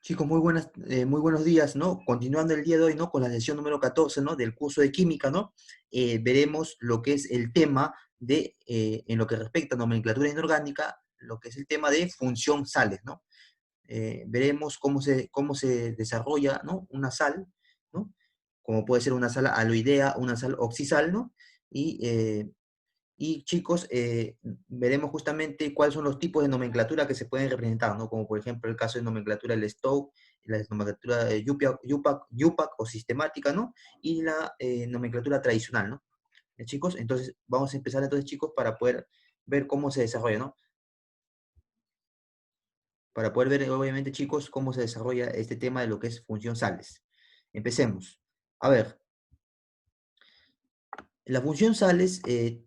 Chicos, muy buenos días, ¿no? Continuando el día de hoy, ¿no? Con la sesión número 14, ¿no? Del curso de química, ¿no? Veremos lo que es el tema en lo que respecta a nomenclatura inorgánica, lo que es el tema de función sales, ¿no? Veremos cómo se desarrolla, ¿no? Una sal, ¿no? Como puede ser una sal aloidea, una sal oxisal, ¿no? Y chicos, veremos justamente cuáles son los tipos de nomenclatura que se pueden representar, ¿no? Como por ejemplo el caso de nomenclatura del Stowe, la nomenclatura de UPAC o sistemática, ¿no? Y la nomenclatura tradicional, ¿no? Chicos, entonces vamos a empezar entonces, chicos, para poder ver cómo se desarrolla, ¿no? Para poder ver, obviamente, chicos, cómo se desarrolla este tema de lo que es función sales. Empecemos. A ver, la función sales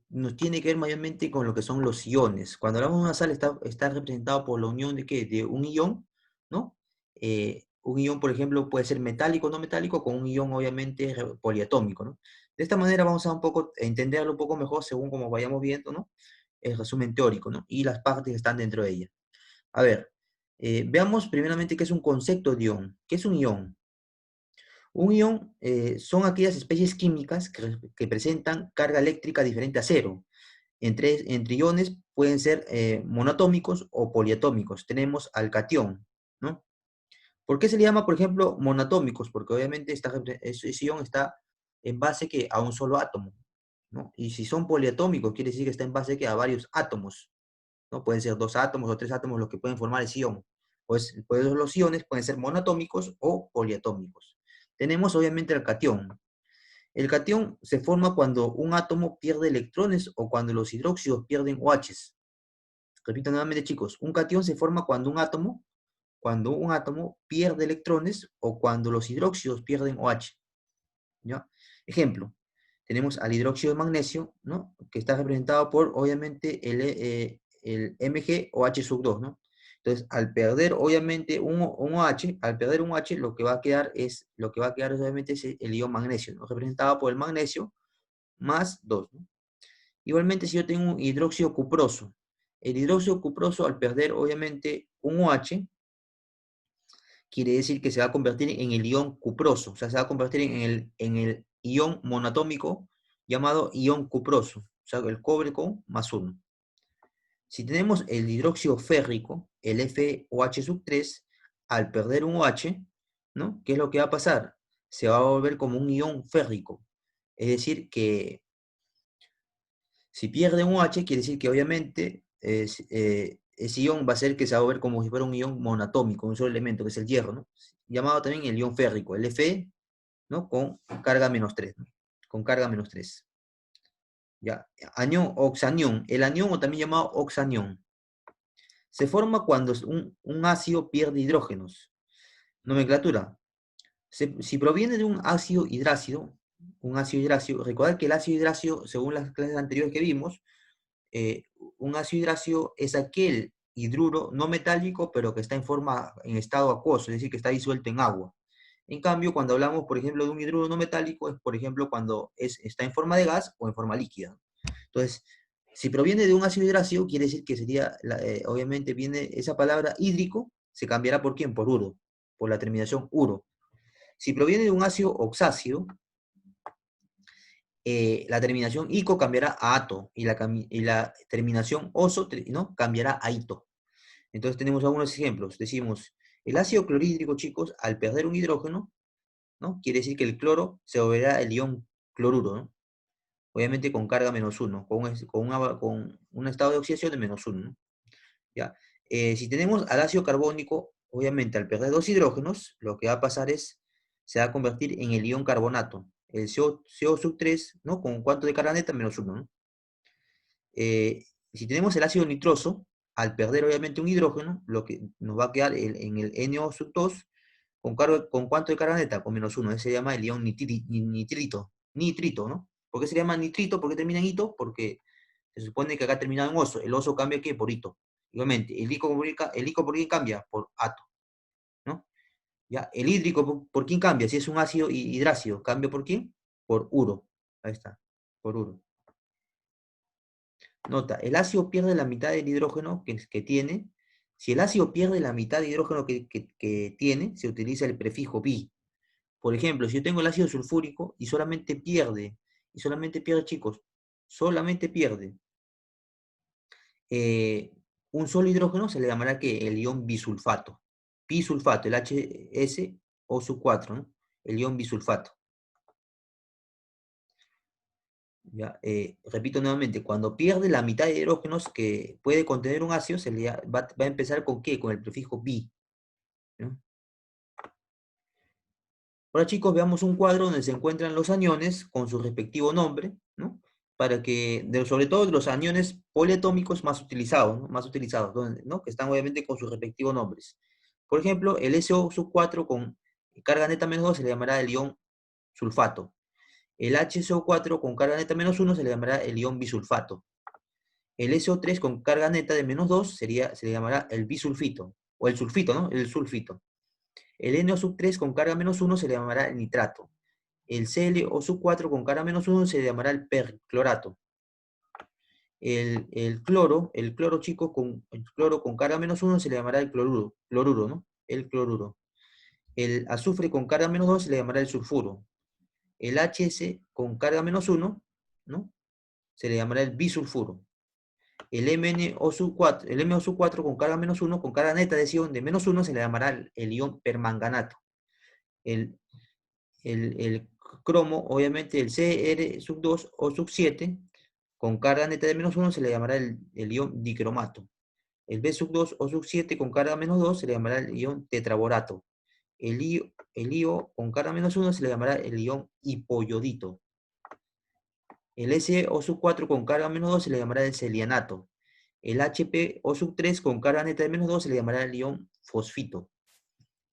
nos tiene que ver mayormente con lo que son los iones. Cuando hablamos de una sal está representado por la unión de ¿qué? De un ion, ¿no? Un ion, por ejemplo, puede ser metálico o no metálico, con un ion obviamente poliatómico, ¿no? De esta manera vamos a entenderlo un poco mejor según como vayamos viendo, ¿no? El resumen teórico, ¿no? Y las partes que están dentro de ella. A ver, veamos primeramente qué es un concepto de ion. ¿Qué es un ion? Un ion son aquellas especies químicas que presentan carga eléctrica diferente a cero. Entre iones pueden ser monoatómicos o poliatómicos. Tenemos al catión, ¿no? ¿Por qué se le llama, por ejemplo, monoatómicos? Porque obviamente ese ion está en base que a un solo átomo, ¿no? Y si son poliatómicos, quiere decir que está en base que a varios átomos, ¿no? Pueden ser dos átomos o tres átomos los que pueden formar ese ion. Pues los iones pueden ser monoatómicos o poliatómicos. Tenemos obviamente el catión. El catión se forma cuando un átomo pierde electrones o cuando los hidróxidos pierden OHs. Repito nuevamente, chicos, un catión se forma cuando un átomo pierde electrones o cuando los hidróxidos pierden OH. ¿Ya? Ejemplo, tenemos al hidróxido de magnesio, ¿no? Que está representado por, obviamente, el MgOH2, ¿no? Entonces, al perder, obviamente, un OH, al perder un OH, lo que va a quedar obviamente, es el ion magnesio, ¿no? Representado por el magnesio más 2, ¿no? Igualmente, si yo tengo un hidróxido cuproso, el hidróxido cuproso, al perder, obviamente, un OH, quiere decir que se va a convertir en el ion cuproso, o sea, se va a convertir en el ion monoatómico llamado ion cuproso, o sea, el cobre con más 1. Si tenemos el hidróxido férrico, el FOH3, al perder un OH, ¿no? ¿Qué es lo que va a pasar? Se va a volver como un ion férrico. Es decir, que si pierde un OH, quiere decir que obviamente ese ion va a ser que se va a ver como si fuera un ion monoatómico, un solo elemento, que es el hierro, ¿no? Llamado también el ion férrico, el Fe, ¿no? Con carga -3, ¿no? Con carga -3. Ya. Anión, oxanión. El anión, o también llamado oxanión, se forma cuando un ácido pierde hidrógenos. Nomenclatura. Si proviene de un ácido hidrácido, recordad que el ácido hidrácido, según las clases anteriores que vimos, eh, un ácido hidrácido es aquel hidruro no metálico, pero que está en estado acuoso, es decir, que está disuelto en agua. En cambio, cuando hablamos, por ejemplo, de un hidruro no metálico, es, por ejemplo, cuando está en forma de gas o en forma líquida. Entonces, si proviene de un ácido hidrácido, quiere decir que sería, obviamente, viene esa palabra hídrico, se cambiará por quién, por uro, por la terminación uro. Si proviene de un ácido oxácido, la terminación ico cambiará a ato y la terminación oso, ¿no? Cambiará a ito. Entonces tenemos algunos ejemplos. Decimos, el ácido clorhídrico, chicos, al perder un hidrógeno, ¿no? Quiere decir que el cloro se volverá el ion cloruro, ¿no? Obviamente con carga -1, con un estado de oxidación de -1, ¿no? ¿Ya? Si tenemos al ácido carbónico, obviamente al perder dos hidrógenos, lo que va a pasar se va a convertir en el ion carbonato, el CO3, ¿no? ¿Con cuánto de carga neta? -1, ¿no? Si tenemos el ácido nitroso, al perder obviamente un hidrógeno, lo que nos va a quedar en el NO2 con cuánto de carga neta, con -1. Ese se llama el ion nitrito, ¿no? ¿Por qué se llama nitrito? ¿Por qué termina en ito? Porque se supone que acá termina en oso. El oso cambia ¿qué? Por ito. Igualmente, el ico por quién cambia, por ato, ¿no? ¿Ya? El hídrico, ¿por quién cambia? Si es un ácido hidrácido, ¿cambia por quién? Por uro. Ahí está, por uro. Nota, el ácido pierde la mitad del hidrógeno que tiene, Si el ácido pierde la mitad de hidrógeno que tiene, se utiliza el prefijo bi. Por ejemplo, si yo tengo el ácido sulfúrico y solamente pierde, chicos, solamente pierde eh, un solo hidrógeno, se le llamará que el ion bisulfato. Bisulfato, el HSO4, ¿no? El ion bisulfato. ¿Ya? Repito nuevamente, cuando pierde la mitad de hidrógenos que puede contener un ácido, va a empezar con ¿qué? Con el prefijo bi, ¿no? Ahora, chicos, veamos un cuadro donde se encuentran los aniones con su respectivo nombre, ¿no? Para que, sobre todo los aniones poliatómicos más utilizados, ¿no? Más utilizados, ¿no? Que están obviamente con sus respectivos nombres. Por ejemplo, el SO4 con carga neta -2 se le llamará el ion sulfato. El HSO4 con carga neta -1 se le llamará el ion bisulfato. El SO3 con carga neta de -2 se le llamará el bisulfito, o el sulfito, ¿no? El sulfito. El NO3 con carga -1 se le llamará el nitrato. El ClO4 con carga -1 se le llamará el perclorato. El cloro, chicos, el cloro con carga -1 se le llamará el cloruro, ¿no? El cloruro. El azufre con carga -2 se le llamará el sulfuro. El HS con carga -1, ¿no? Se le llamará el bisulfuro. El MnO4 con carga -1, con carga neta de ion de -1, se le llamará el ion permanganato. El, el cromo, obviamente, el Cr2O7, con carga neta de -1, se le llamará el ion dicromato. El B2O7 con carga -2 se le llamará el ion tetraborato. El IO con carga -1 se le llamará el ion hipoyodito. El SO4 con carga -2 se le llamará el celianato. El HPO3 con carga neta de -2 se le llamará el ion fosfito.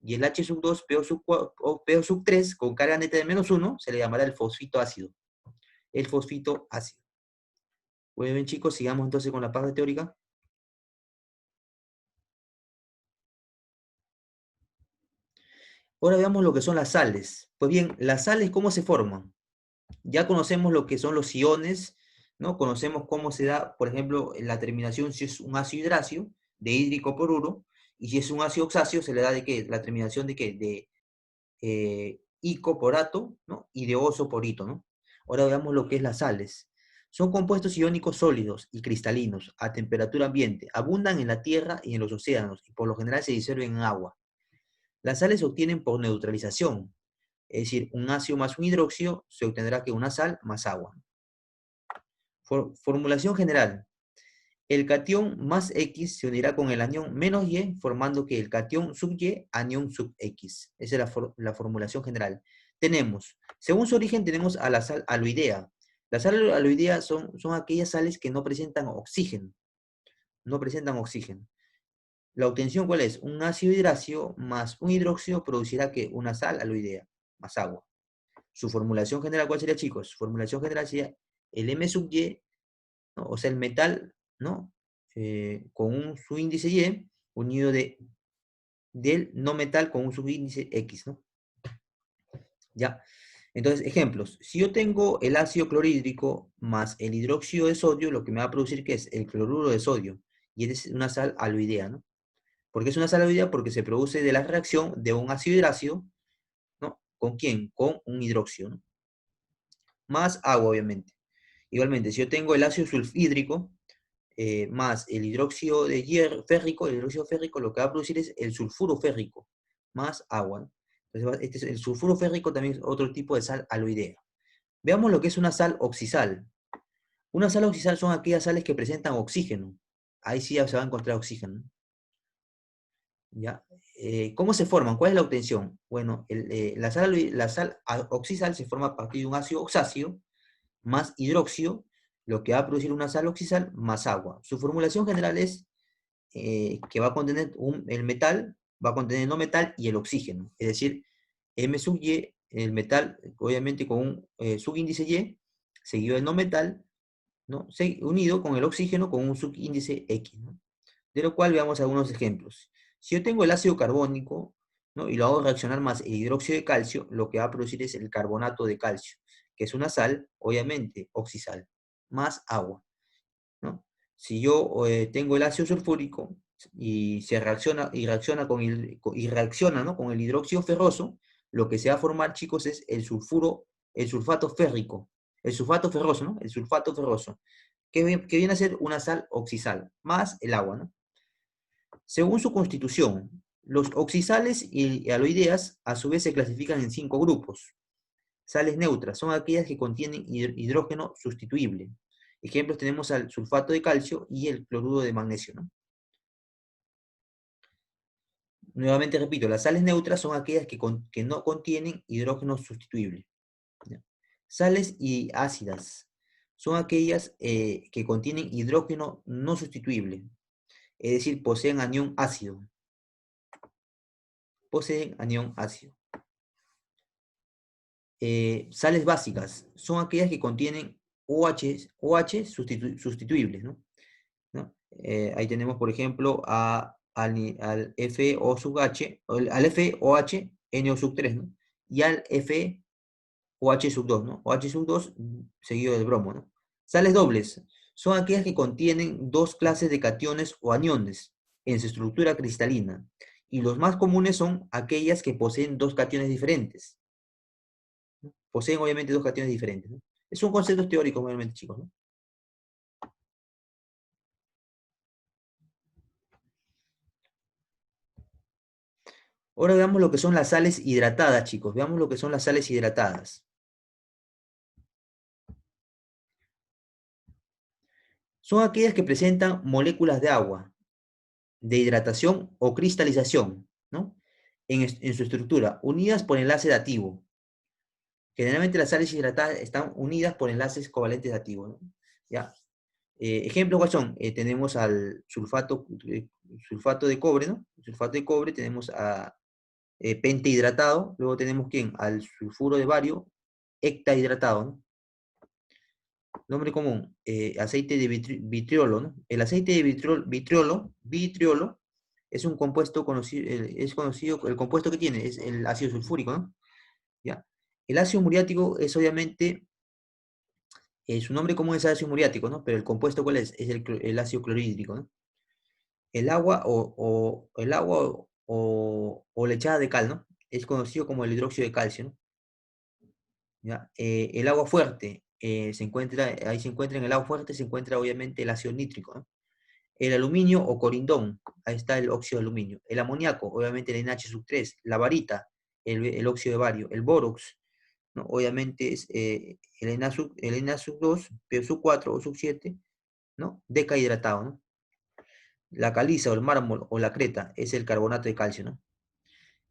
Y el H2PO3 con carga neta de -1 se le llamará el fosfito ácido. El fosfito ácido. Muy bien, chicos, sigamos entonces con la parte teórica. Ahora veamos lo que son las sales. Pues bien, las sales, ¿cómo se forman? Ya conocemos lo que son los iones, ¿no? Conocemos cómo se da, por ejemplo, la terminación si es un ácido hidracio, de hídrico por uro, y si es un ácido oxáceo, se le da de qué, la terminación de qué, de ico por ato, ¿no? Y de oso por ito, ¿no? Ahora veamos lo que es las sales. Son compuestos iónicos sólidos y cristalinos a temperatura ambiente, abundan en la tierra y en los océanos, y por lo general se disuelven en agua. Las sales se obtienen por neutralización, es decir, un ácido más un hidróxido se obtendrá que una sal más agua. Formulación general. El catión más X se unirá con el anión menos Y, formando que el catión sub Y, anión sub X. Esa es la formulación general. Tenemos, según su origen, tenemos a la sal aloidea. Las sales aloideas son aquellas sales que no presentan oxígeno. No presentan oxígeno. La obtención, ¿cuál es? Un ácido hidracio más un hidróxido producirá que una sal aloidea más agua. Su formulación general, ¿cuál sería, chicos? Su formulación general sería el M sub Y, ¿no? O sea, el metal, ¿no? Con un subíndice Y unido del no metal con un subíndice X, ¿no? ¿Ya? Entonces, ejemplos. Si yo tengo el ácido clorhídrico más el hidróxido de sodio, lo que me va a producir, ¿qué es? El cloruro de sodio. Y es una sal aloidea, ¿no? ¿Por qué es una sal aloidea? Porque se produce de la reacción de un ácido hidracio, ¿no? ¿Con quién? Con un hidróxido, ¿no? Más agua, obviamente. Igualmente, si yo tengo el ácido sulfhídrico más el hidróxido de férrico, lo que va a producir es el sulfuro férrico, más agua, ¿no? Entonces, el sulfuro férrico también es otro tipo de sal aloidea. Veamos lo que es una sal oxisal. Una sal oxisal son aquellas sales que presentan oxígeno. Ahí sí ya se va a encontrar oxígeno. ¿Ya? ¿Cómo se forman? ¿Cuál es la obtención? Bueno, la sal oxisal se forma a partir de un ácido oxáceo más hidróxido, lo que va a producir una sal oxisal más agua. Su formulación general es que va a contener el metal, va a contener el no metal y el oxígeno. Es decir, M sub Y, el metal, obviamente con un subíndice Y, seguido del no metal, ¿no? Unido con el oxígeno con un subíndice X, ¿no? De lo cual veamos algunos ejemplos. Si yo tengo el ácido carbónico, ¿no? Y lo hago reaccionar más el hidróxido de calcio, lo que va a producir es el carbonato de calcio, que es una sal, obviamente, oxisal, más agua, ¿no? Si yo tengo el ácido sulfúrico, y se reacciona, y reacciona, ¿no? Con el hidróxido ferroso, lo que se va a formar, chicos, es el sulfato férrico, el sulfato ferroso, ¿no? El sulfato ferroso, que viene a ser una sal oxisal, más el agua, ¿no? Según su constitución, los oxisales y aloideas a su vez se clasifican en 5 grupos. Sales neutras son aquellas que contienen hidrógeno sustituible. Ejemplos tenemos al sulfato de calcio y el cloruro de magnesio, ¿no? Nuevamente repito, las sales neutras son aquellas que no contienen hidrógeno sustituible. ¿Ya? Sales y ácidas son aquellas que contienen hidrógeno no sustituible, es decir, poseen anión ácido. Poseen anión ácido. Sales básicas son aquellas que contienen OH sustituibles, ¿no? ¿No? Ahí tenemos, por ejemplo, al FO sub H, al FOH NO sub 3, ¿no? Y al FOH sub 2, ¿no? OH sub 2 seguido del bromo, ¿no? Sales dobles son aquellas que contienen dos clases de cationes o aniones en su estructura cristalina. Y los más comunes son aquellas que poseen dos cationes diferentes. ¿No? Poseen obviamente dos cationes diferentes, ¿no? Es un concepto teórico, obviamente, chicos, ¿no? Ahora veamos lo que son las sales hidratadas, chicos. Veamos lo que son las sales hidratadas. Son aquellas que presentan moléculas de agua, de hidratación o cristalización, ¿no? En su estructura, unidas por enlace dativo. Generalmente las sales hidratadas están unidas por enlaces covalentes dativos, ¿no? ¿Ya? Ejemplos, ¿cuáles son? Tenemos al sulfato de cobre, ¿no? Sulfato de cobre, tenemos a pentahidratado, luego tenemos, ¿quién? Al sulfuro de bario, hectahidratado, ¿no? Nombre común, aceite de vitriolo, ¿no? El aceite de vitriolo es un compuesto conocido, es conocido, el compuesto que tiene es el ácido sulfúrico, ¿no? ¿Ya? El ácido muriático es obviamente, su nombre común es ácido muriático, ¿no? Pero el compuesto, ¿cuál es? Es el ácido clorhídrico, ¿no? El agua o lechada de cal, ¿no? Es conocido como el hidróxido de calcio, ¿no? ¿Ya? El agua fuerte, ahí se encuentra en el agua fuerte, se encuentra obviamente el ácido nítrico, ¿no? El aluminio o corindón, ahí está el óxido de aluminio. El amoníaco, obviamente el NH3. La barita, el óxido de bario. El borox, ¿no? Obviamente es el Na2, PO4 o sub 7, ¿no? Decahidratado, ¿no? La caliza o el mármol o la creta es el carbonato de calcio, ¿no?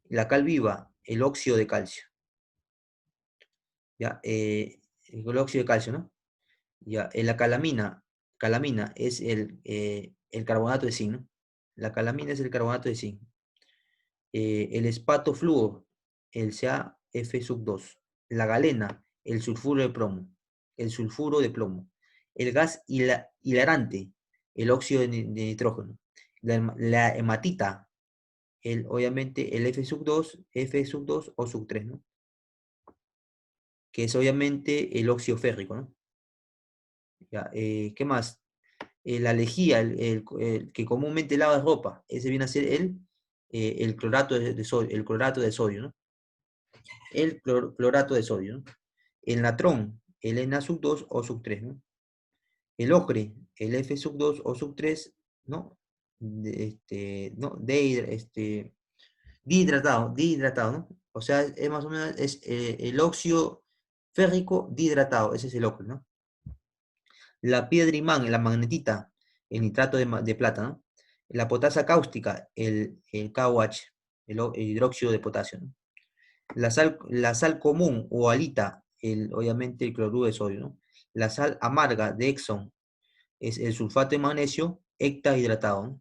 La cal viva, el óxido de calcio, ¿ya? El óxido de calcio, ¿no? Ya, la calamina es el carbonato de zinc, ¿no? La calamina es el carbonato de zinc. El espatofluor, el CaF sub 2. La galena, el sulfuro de plomo. El sulfuro de plomo. El gas hilarante, el óxido de nitrógeno. La hematita, obviamente el F sub 2 o sub 3, ¿no? Que es obviamente el óxido férrico, ¿no? Ya, ¿qué más? La lejía, el que comúnmente lava ropa, ese viene a ser el clorato de sodio, el clorato de sodio, ¿no? El clorato de sodio, ¿no? El natrón, el Na sub 2 o sub 3, ¿no? El ocre, el F sub 2 o sub 3, ¿no? No, dihidratado, ¿no? O sea, es más o menos el óxido férrico dihidratado, ese es el ocre, ¿no? La piedra imán, la magnetita, el nitrato de plata, ¿no? La potasa cáustica, el KOH, el hidróxido de potasio, ¿no? La sal común o halita, obviamente el cloruro de sodio, ¿no? La sal amarga de Exxon es el sulfato de magnesio hectahidratado, ¿no?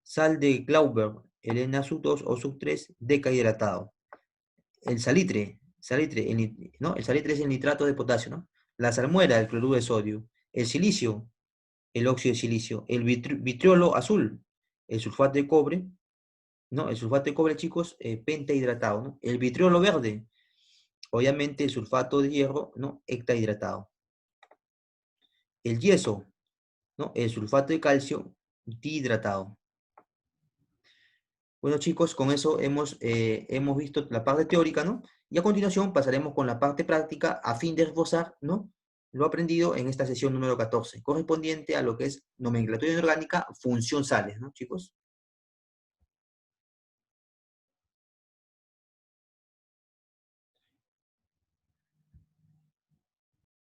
Sal de Glauber, el Na sub 2 o sub 3 decahidratado. El salitre, ¿no? El salitre es el nitrato de potasio, ¿no? La salmuera, el cloruro de sodio. El silicio, el óxido de silicio. El vitriolo azul, el sulfato de cobre, ¿no? El sulfato de cobre, chicos, pentahidratado, ¿no? El vitriolo verde, obviamente el sulfato de hierro, ¿no? Hectahidratado. El yeso, ¿no? El sulfato de calcio, dihidratado. Bueno, chicos, con eso hemos visto la parte teórica, ¿no? Y a continuación pasaremos con la parte práctica a fin de esbozar, ¿no? Lo aprendido en esta sesión número 14, correspondiente a lo que es nomenclatura inorgánica, función sales, ¿no, chicos?